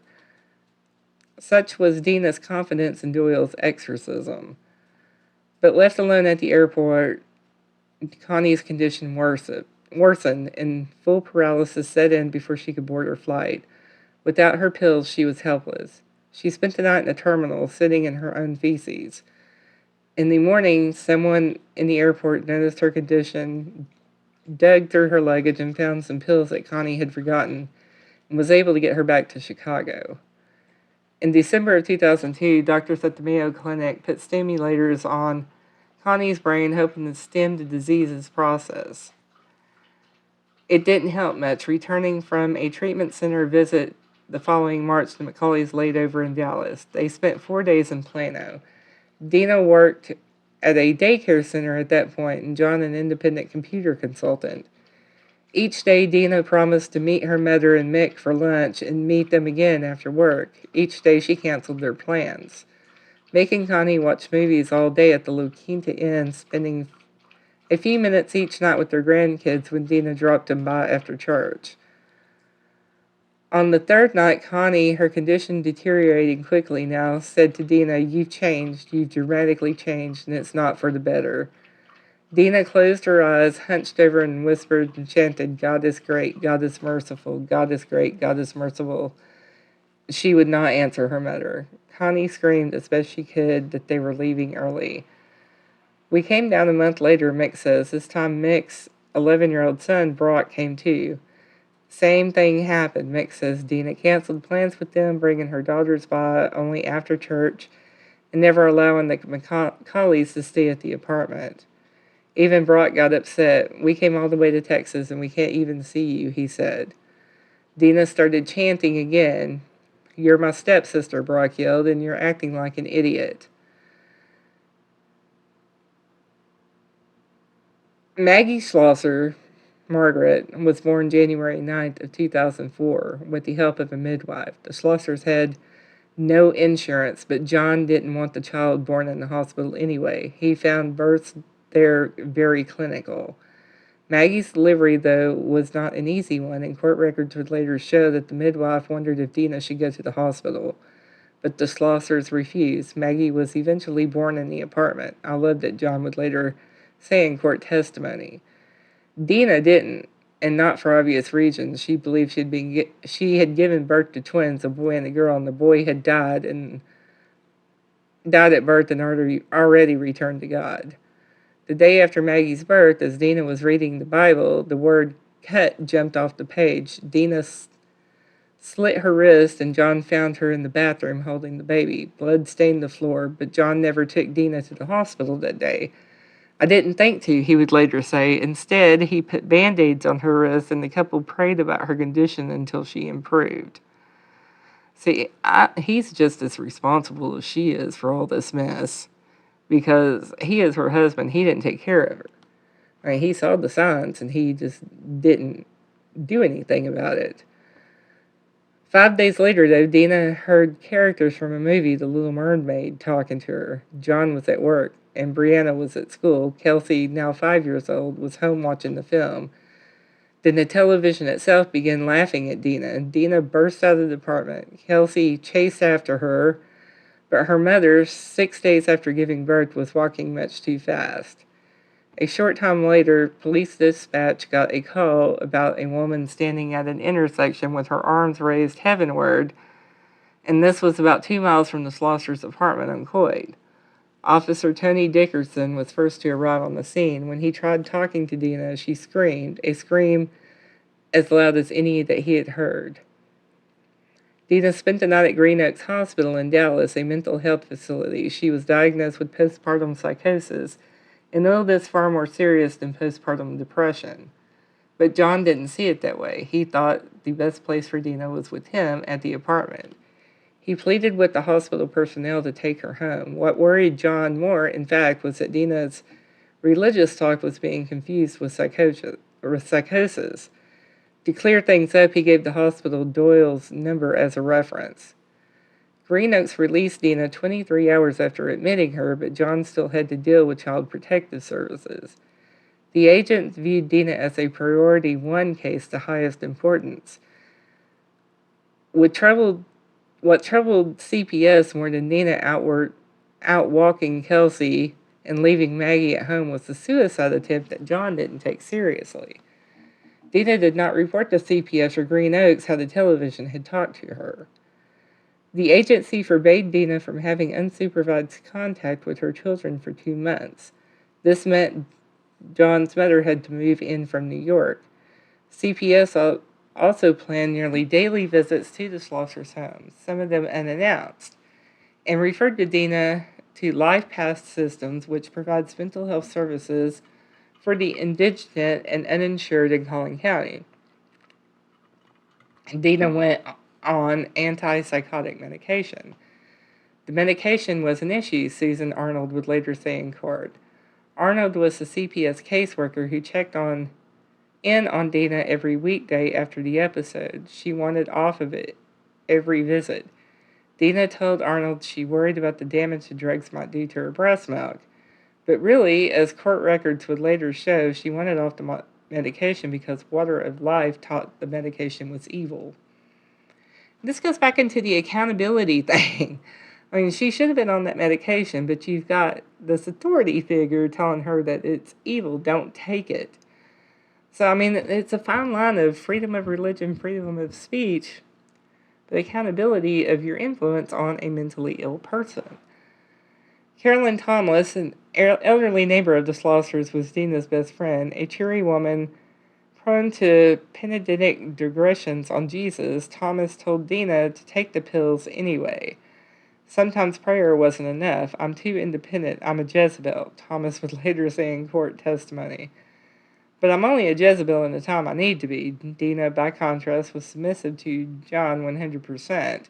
Such was Dena's confidence in Doyle's exorcism. But left alone at the airport, Connie's condition worsened and full paralysis set in before she could board her flight. Without her pills, she was helpless. She spent the night in a terminal, sitting in her own feces. In the morning, someone in the airport noticed her condition, dug through her luggage, and found some pills that Connie had forgotten, and was able to get her back to Chicago. In December of 2002, doctors at the Mayo Clinic put stimulators on Connie's brain, hoping to stem the disease's process. It didn't help much. Returning from a treatment center visit the following March, the McCaulleys laid over in Dallas. They spent 4 days in Plano. Dena worked at a daycare center at that point, and John an independent computer consultant. Each day, Dena promised to meet her mother and Mick for lunch and meet them again after work. Each day, she canceled their plans. Mick and Connie watched movies all day at the La Quinta Inn, spending a few minutes each night with their grandkids when Dena dropped them by after church. On the third night, Connie, her condition deteriorating quickly now, said to Dena, "You've changed. You've dramatically changed, and it's not for the better." Dena closed her eyes, hunched over, and whispered and chanted, "God is great, God is merciful, God is great, God is merciful." She would not answer her mother. Connie screamed as best she could that they were leaving early. "We came down a month later," Mick says. "This time Mick's 11-year-old son, Brock, came too. Same thing happened," Mick says. Dena canceled plans with them, bringing her daughters by only after church and never allowing the McCaulleys to stay at the apartment. Even Brock got upset. "We came all the way to Texas and we can't even see you," he said. Dena started chanting again. "You're my stepsister," Brock yelled, "and you're acting like an idiot." Maggie Schlosser, Margaret, was born January 9th of 2004 with the help of a midwife. The Schlossers had no insurance, but John didn't want the child born in the hospital anyway. He found births there very clinical. Maggie's delivery, though, was not an easy one, and court records would later show that the midwife wondered if Dena should go to the hospital. But the Schlossers refused. Maggie was eventually born in the apartment. I love that John would later say in court testimony. Dena didn't, and not for obvious reasons. She believed she had given birth to twins, a boy and a girl, and the boy had died at birth and already returned to God. The day after Maggie's birth, as Dena was reading the Bible, the word cut jumped off the page. Dena slit her wrist, and John found her in the bathroom holding the baby. Blood stained the floor, but John never took Dena to the hospital that day. I didn't think to, he would later say. Instead, he put band-aids on her wrist, and the couple prayed about her condition until she improved. See, he's just as responsible as she is for all this mess, because he is her husband. He didn't take care of her. I mean, he saw the signs, and he just didn't do anything about it. 5 days later, though, Dena heard characters from a movie, The Little Mermaid, talking to her. John was at work, and Brianna was at school. Kelsey, now 5 years old, was home watching the film. Then the television itself began laughing at Dena. Dena burst out of the apartment. Kelsey chased after her, but her mother, 6 days after giving birth, was walking much too fast. A short time later, police dispatch got a call about a woman standing at an intersection with her arms raised heavenward, and this was about 2 miles from the Schlossers' apartment on Coyd. Officer Tony Dickerson was first to arrive on the scene. When he tried talking to Dena, she screamed, a scream as loud as any that he had heard. Dena spent the night at Green Oaks Hospital in Dallas, a mental health facility. She was diagnosed with postpartum psychosis, an illness far more serious than postpartum depression. But John didn't see it that way. He thought the best place for Dena was with him at the apartment. He pleaded with the hospital personnel to take her home. What worried John more, in fact, was that Dena's religious talk was being confused with psychosis. To clear things up, he gave the hospital Doyle's number as a reference. Green Oaks released Dena 23 hours after admitting her, but John still had to deal with Child Protective Services. The agents viewed Dena as a priority 1 case, the highest importance. What troubled CPS more than Dena out walking Kelsey and leaving Maggie at home was the suicide attempt that John didn't take seriously. Dena did not report to CPS or Green Oaks how the television had talked to her. The agency forbade Dena from having unsupervised contact with her children for 2 months. This meant John's mother had to move in from New York. CPS also planned nearly daily visits to the Schlossers' homes, some of them unannounced, and referred to Dena to LifePath Systems, which provides mental health services for the indigent and uninsured in Collin County. Dena went on antipsychotic medication. The medication was an issue, Susan Arnold would later say in court. Arnold was the CPS caseworker who checked in on Dena every weekday after the episode. She wanted off of it every visit. Dena told Arnold she worried about the damage the drugs might do to her breast milk. But really, as court records would later show, she wanted off the medication because Water of Life taught the medication was evil. This goes back into the accountability thing. I mean, she should have been on that medication, but you've got this authority figure telling her that it's evil, don't take it. So, I mean, it's a fine line of freedom of religion, freedom of speech, but accountability of your influence on a mentally ill person. Carolyn Thomas, an elderly neighbor of the Schlossers, was Dena's best friend, a cheery woman prone to pedantic digressions on Jesus. Thomas told Dena to take the pills anyway. Sometimes prayer wasn't enough. I'm too independent. I'm a Jezebel, Thomas would later say in court testimony. But I'm only a Jezebel in the time I need to be. Dena, by contrast, was submissive to John 100%.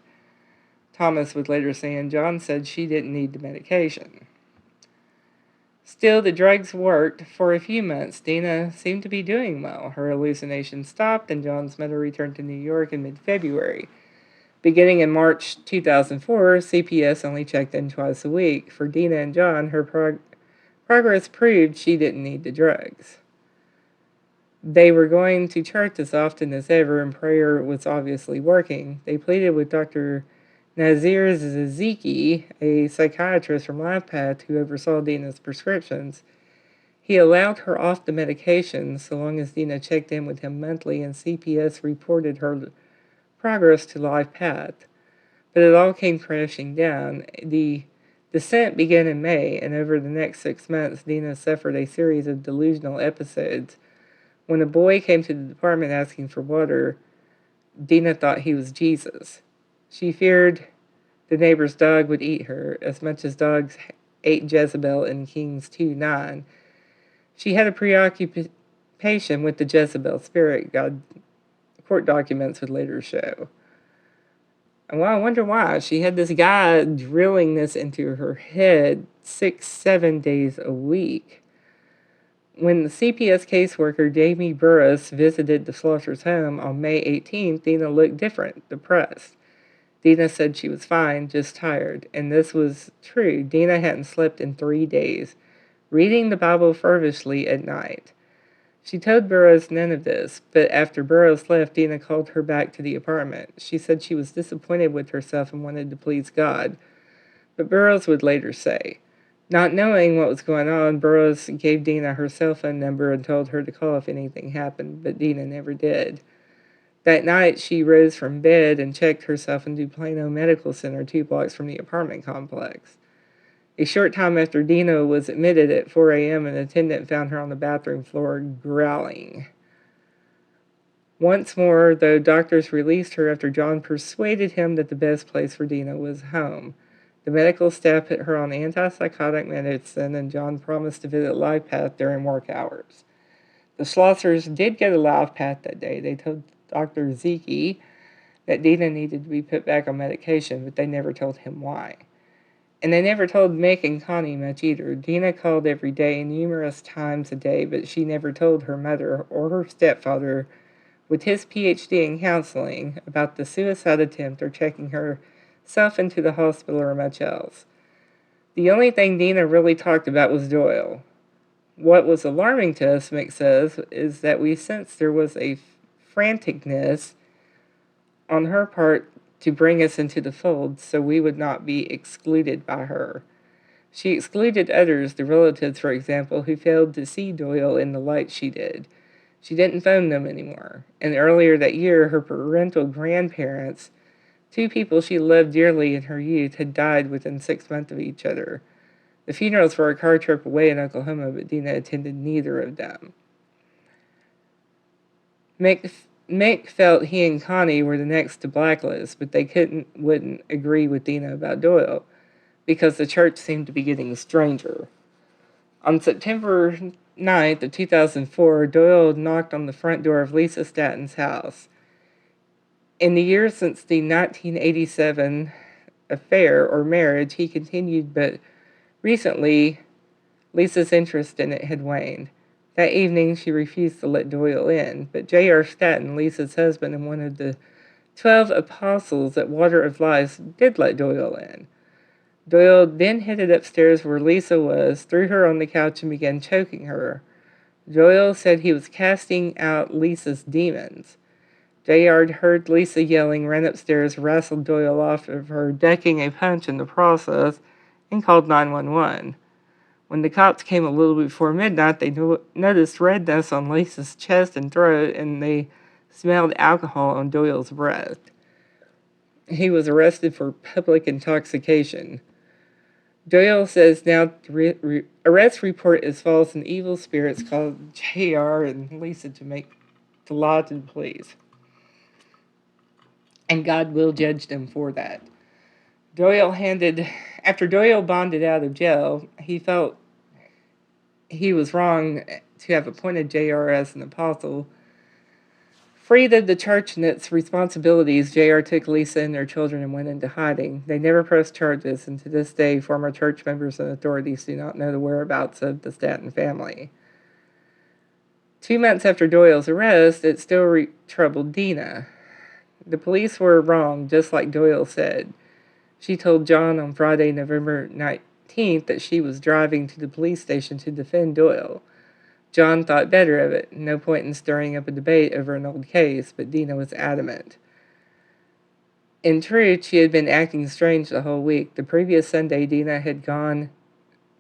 Thomas would later say, and John said she didn't need the medication. Still, the drugs worked. For a few months, Dena seemed to be doing well. Her hallucinations stopped, and John's mother returned to New York in mid-February. Beginning in March 2004, CPS only checked in twice a week. For Dena and John, her progress proved she didn't need the drugs. They were going to church as often as ever, and prayer was obviously working. They pleaded with Dr. Nazir Zaziki, a psychiatrist from LifePath who oversaw Dena's prescriptions. He allowed her off the medication so long as Dena checked in with him monthly and CPS reported her progress to LifePath. But it all came crashing down. The descent began in May, and over the next 6 months, Dena suffered a series of delusional episodes. When a boy came to the department asking for water, Dena thought he was Jesus. She feared the neighbor's dog would eat her, as much as dogs ate Jezebel in Kings 2:9. She had a preoccupation with the Jezebel spirit, God court documents would later show. And well, I wonder why. She had this guy drilling this into her head 6, 7 days a week. When the CPS caseworker Jamie Burris visited the Schlossers' home on May 18th, Dena looked different, depressed. Dena said she was fine, just tired. And this was true. Dena hadn't slept in 3 days, reading the Bible fervently at night. She told Burroughs none of this, but after Burroughs left, Dena called her back to the apartment. She said she was disappointed with herself and wanted to please God. But Burroughs would later say, not knowing what was going on, Burroughs gave Dena her cell phone number and told her to call if anything happened, but Dena never did. That night, she rose from bed and checked herself into Plano Medical Center 2 blocks from the apartment complex. A short time after Dena was admitted at 4 a.m., an attendant found her on the bathroom floor growling. Once more, though, doctors released her after John persuaded him that the best place for Dena was home. The medical staff put her on antipsychotic medicine, and John promised to visit LifePath during work hours. The Schlossers did go to LifePath that day. They told Dr. Zeke that Dena needed to be put back on medication, but they never told him why. And they never told Mick and Connie much either. Dena called every day, numerous times a day, but she never told her mother or her stepfather, with his PhD in counseling, about the suicide attempt or checking herself into the hospital or much else. The only thing Dena really talked about was Doyle. What was alarming to us, Mick says, is that we sensed there was a franticness on her part to bring us into the fold so we would not be excluded by her. She excluded others, the relatives, for example, who failed to see Doyle in the light she did. She didn't phone them anymore. And earlier that year, her parental grandparents, 2 people she loved dearly in her youth, had died within 6 months of each other. The funerals were a car trip away in Oklahoma, but Dena attended neither of them. Mick felt he and Connie were the next to blacklist, but they wouldn't agree with Dena about Doyle, because the church seemed to be getting stranger. On September 9th of 2004, Doyle knocked on the front door of Lisa Statton's house. In the years since the 1987 affair or marriage, he continued, but recently Lisa's interest in it had waned. That evening, she refused to let Doyle in, but J.R. Statton, Lisa's husband and one of the 12 apostles at Water of Life, did let Doyle in. Doyle then headed upstairs where Lisa was, threw her on the couch, and began choking her. Doyle said he was casting out Lisa's demons. J.R. heard Lisa yelling, ran upstairs, wrestled Doyle off of her, ducking a punch in the process, and called 911. When the cops came a little before midnight, they noticed redness on Lisa's chest and throat, and they smelled alcohol on Doyle's breath. He was arrested for public intoxication. Doyle says now the arrest report is false, and evil spirits called J.R. and Lisa to lie to the police. And God will judge them for that. After Doyle bonded out of jail, he felt he was wrong to have appointed J.R. as an apostle. Freed of the church and its responsibilities, J.R. took Lisa and their children and went into hiding. They never pressed charges, and to this day, former church members and authorities do not know the whereabouts of the Statton family. 2 months after Doyle's arrest, it still troubled Dena. The police were wrong, just like Doyle said. She told John on Friday, November 19th, that she was driving to the police station to defend Doyle. John thought better of it. No point in stirring up a debate over an old case, but Dena was adamant. In truth, she had been acting strange the whole week. The previous Sunday, Dena had gone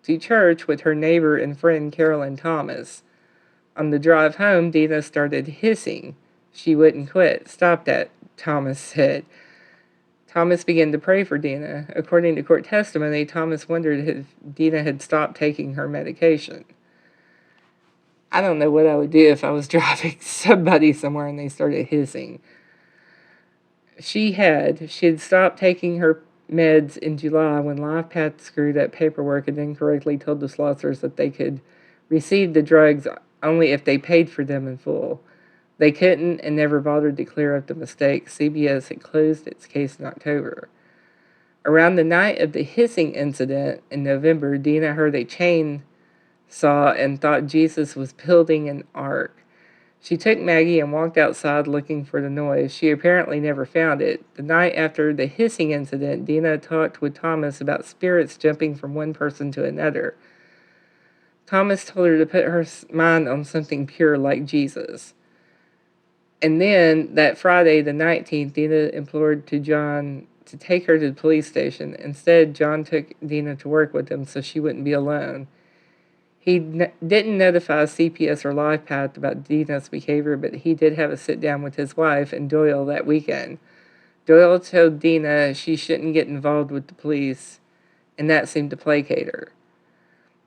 to church with her neighbor and friend Carolyn Thomas. On the drive home, Dena started hissing. She wouldn't quit. "Stop that," Thomas said. Thomas began to pray for Dena. According to court testimony, Thomas wondered if Dena had stopped taking her medication. I don't know what I would do if I was driving somebody somewhere and they started hissing. She had stopped taking her meds in July when LifePath screwed up paperwork and incorrectly told the Schlossers that they could receive the drugs only if they paid for them in full. They couldn't and never bothered to clear up the mistake. CBS had closed its case in October. Around the night of the hissing incident in November, Dena heard a chainsaw and thought Jesus was building an ark. She took Maggie and walked outside looking for the noise. She apparently never found it. The night after the hissing incident, Dena talked with Thomas about spirits jumping from one person to another. Thomas told her to put her mind on something pure like Jesus. And then, that Friday, the 19th, Dena implored to John to take her to the police station. Instead, John took Dena to work with him so she wouldn't be alone. He didn't notify CPS or LifePath about Dena's behavior, but he did have a sit-down with his wife and Doyle that weekend. Doyle told Dena she shouldn't get involved with the police, and that seemed to placate her.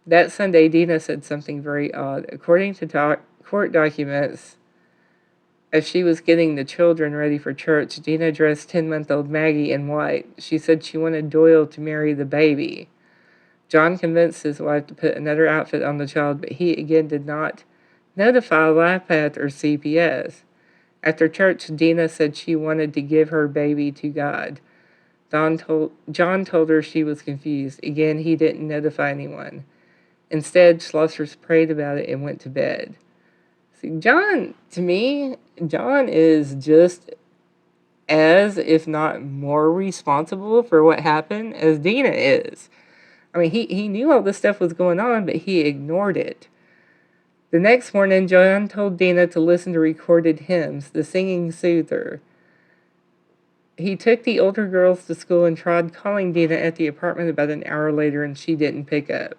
That Sunday, Dena said something very odd. According to court documents, as she was getting the children ready for church, Dena dressed 10-month-old Maggie in white. She said she wanted Doyle to marry the baby. John convinced his wife to put another outfit on the child, but he again did not notify LifePath or CPS. After church, Dena said she wanted to give her baby to God. John told her she was confused. Again, he didn't notify anyone. Instead, Schlossers prayed about it and went to bed. See, to me, John is just as, if not more, responsible for what happened as Dena is. I mean, he knew all this stuff was going on, but he ignored it. The next morning, John told Dena to listen to recorded hymns. The singing soothed her. He took the older girls to school and tried calling Dena at the apartment about an hour later, and she didn't pick up.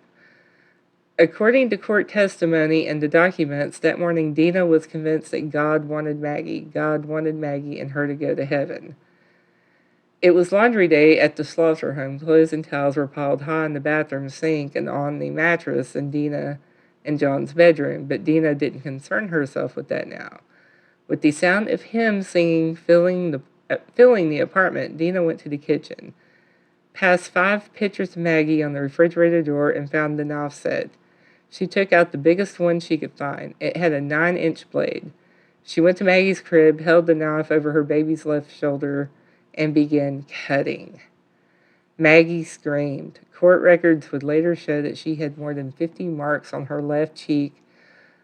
According to court testimony and the documents, that morning Dena was convinced that God wanted Maggie. God wanted Maggie and her to go to heaven. It was laundry day at the Schlosser home. Clothes and towels were piled high in the bathroom sink and on the mattress in Dena and John's bedroom, but Dena didn't concern herself with that now. With the sound of hymn singing filling the apartment, Dena went to the kitchen, passed 5 pictures of Maggie on the refrigerator door, and found the knife set. She took out the biggest one she could find. It had a 9-inch blade. She went to Maggie's crib, held the knife over her baby's left shoulder, and began cutting. Maggie screamed. Court records would later show that she had more than 50 marks on her left cheek,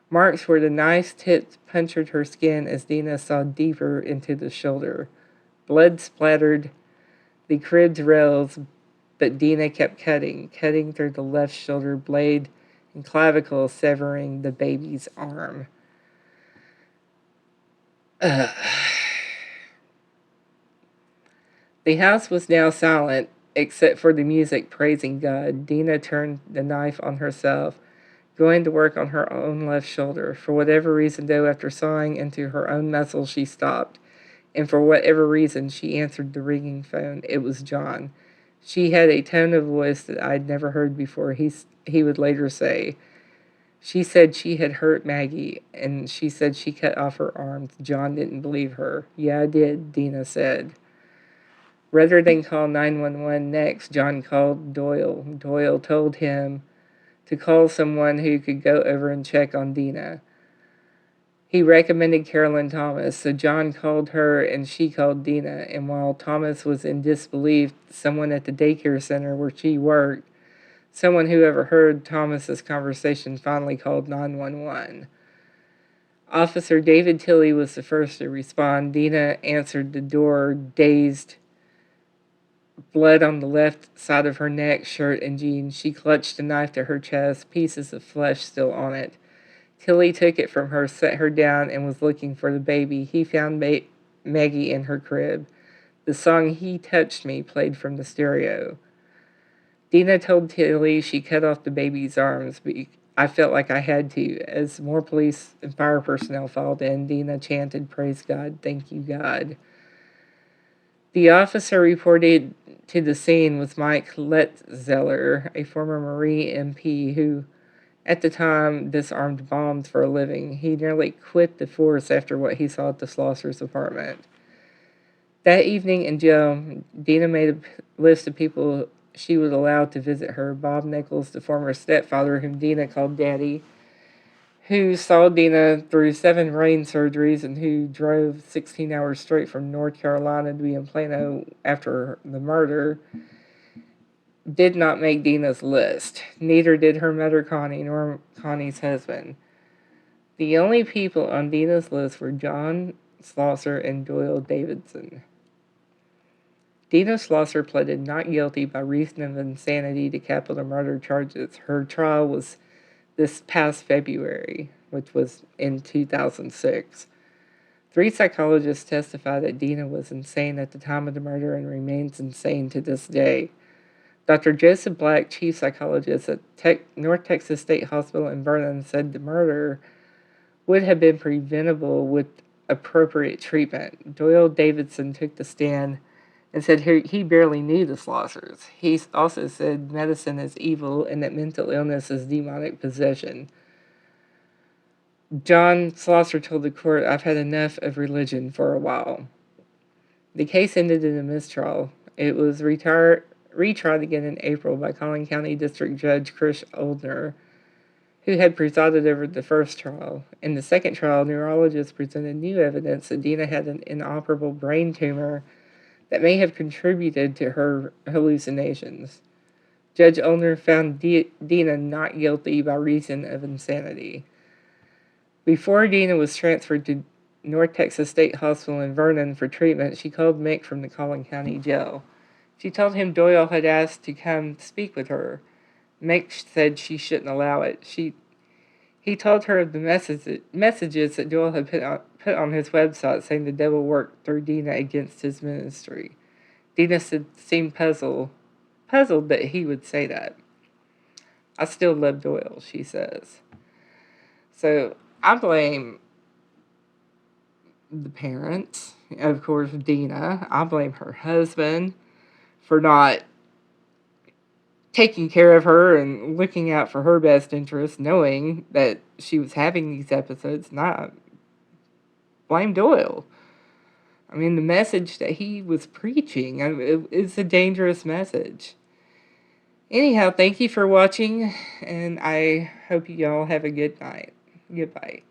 marks where the knife's tips punctured her skin as Dena saw deeper into the shoulder. Blood splattered the crib's rails, but Dena kept cutting through the left shoulder blade and clavicle, severing the baby's arm. Ugh. The house was now silent, except for the music praising God. Dena turned the knife on herself, going to work on her own left shoulder. For whatever reason, though, after sawing into her own muscles, she stopped. And for whatever reason, she answered the ringing phone. It was John. She had a tone of voice that I'd never heard before. He would later say, she said she had hurt Maggie, and she said she cut off her arms. John didn't believe her. Yeah, I did, Dena said. Rather than call 911 next, John called Doyle. Doyle told him to call someone who could go over and check on Dena. He recommended Carolyn Thomas, so John called her and she called Dena. And while Thomas was in disbelief, someone at the daycare center where she worked, someone who overheard Thomas's conversation, finally called 911. Officer David Tilley was the first to respond. Dena answered the door, dazed, blood on the left side of her neck, shirt, and jeans. She clutched the knife to her chest, pieces of flesh still on it. Tilly took it from her, set her down, and was looking for the baby. He found Maggie in her crib. The song He Touched Me played from the stereo. Dena told Tilly she cut off the baby's arms, but I felt like I had to. As more police and fire personnel filed in, Dena chanted, "Praise God, thank you, God." The officer reported to the scene was Mike Letzeller, a former Marine MP who, at the time, disarmed bombs for a living. He nearly quit the force after what he saw at the Schlossers' apartment. That evening in jail, Dena made a list of people she would allow to visit her. Bob Nichols, the former stepfather whom Dena called Daddy, who saw Dena through 7 brain surgeries and who drove 16 hours straight from North Carolina to be in Plano after the murder, did not make Dena's list. Neither did her mother Connie nor Connie's husband. The only people on Dena's list were John Schlosser and Doyle Davidson. Dena Schlosser pleaded not guilty by reason of insanity to capital murder charges. Her trial was this past February, which was in 2006. 3 psychologists testified that Dena was insane at the time of the murder and remains insane to this day. Dr. Joseph Black, chief psychologist at North Texas State Hospital in Vernon, said the murder would have been preventable with appropriate treatment. Doyle Davidson took the stand and said he barely knew the Schlossers. He also said medicine is evil and that mental illness is demonic possession. John Schlosser told the court, "I've had enough of religion for a while." The case ended in a mistrial. It was retried again in April by Collin County District Judge Chris Oldner, who had presided over the first trial. In the second trial, neurologists presented new evidence that Dena had an inoperable brain tumor that may have contributed to her hallucinations. Judge Oldner found Dena not guilty by reason of insanity. Before Dena was transferred to North Texas State Hospital in Vernon for treatment, she called Mick from the Collin County Jail. She told him Doyle had asked to come speak with her. Mick said she shouldn't allow it. He told her of the messages that Doyle had put on his website saying the devil worked through Dena against his ministry. Dena seemed puzzled that he would say that. "I still love Doyle," she says. So I blame the parents, of course, Dena. I blame her husband for not taking care of her and looking out for her best interest, knowing that she was having these episodes. And I blame Doyle. I mean, the message that he was preaching is a dangerous message. Anyhow, thank you for watching, and I hope you all have a good night. Goodbye.